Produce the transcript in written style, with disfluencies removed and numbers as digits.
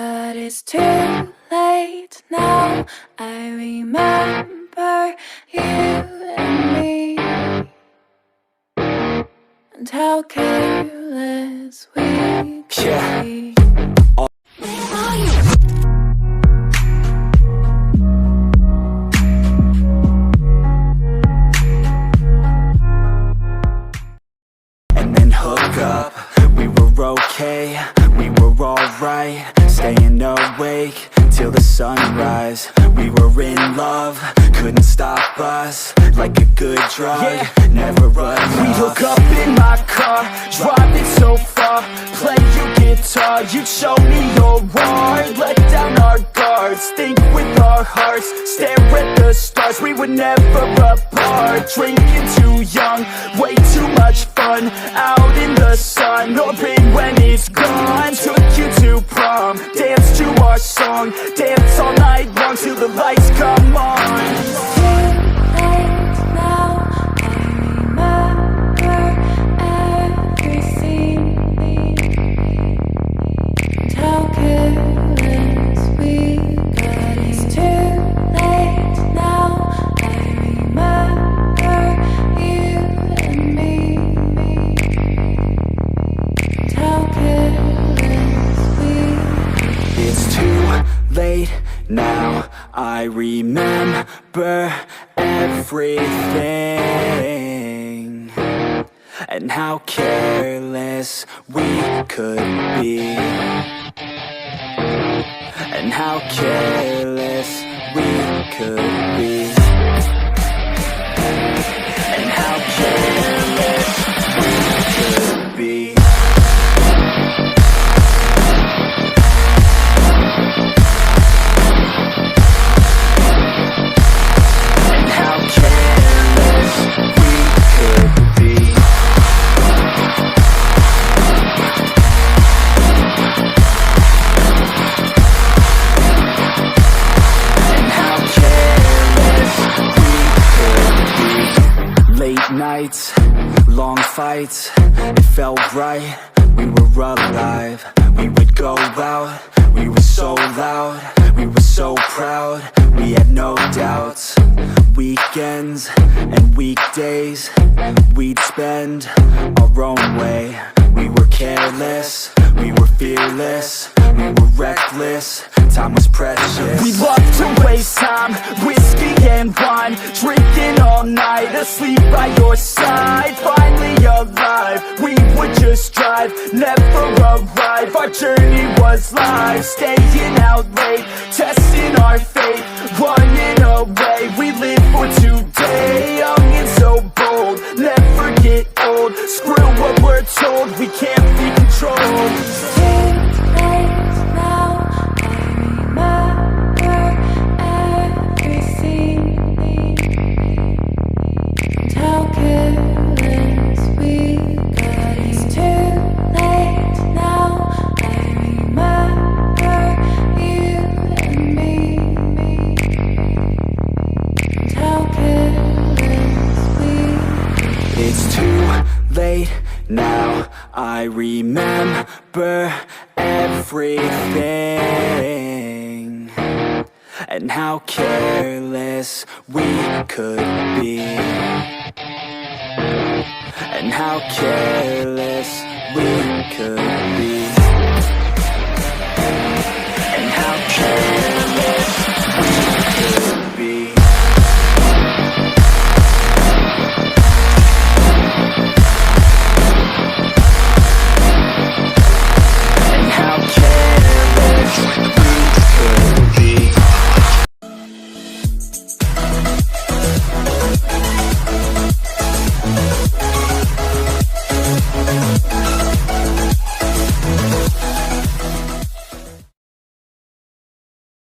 But it's too late now. I remember you and me, and how careless we could be. And then hook up, we were okay, we were alright, staying awake till the sunrise. We were in love, couldn't stop us, like a good drug, never enough. We hook up in my car, driving so far, play your guitar, you show me your heart, let down our guards, think with our hearts, stare at the stars, we were never apart, drinking too young, way too much fun, out in the sun, no pain when it's gone, took you to prom, dance to our song, dance all night long till the lights come on. Now I remember everything, and how careless we could be, and how careless we could be, and how careless we could be. Nights, long fights, it felt right, we were alive. We would go out, we were so loud, we were so proud, we had no doubts. Weekends and weekdays, we'd spend our own way. We were careless, we were fearless, we were reckless, time was precious. We loved to waste time, whiskey and wine, drinking all night, asleep by your side. Finally alive, we would just drive, never arrive. Our journey was live, staying out late, testing our fate, running away. We live for today, young and so bold, never get old. Screw what we're told, we can't be controlled. Now I remember everything, and how careless we could be, and how careless we could be.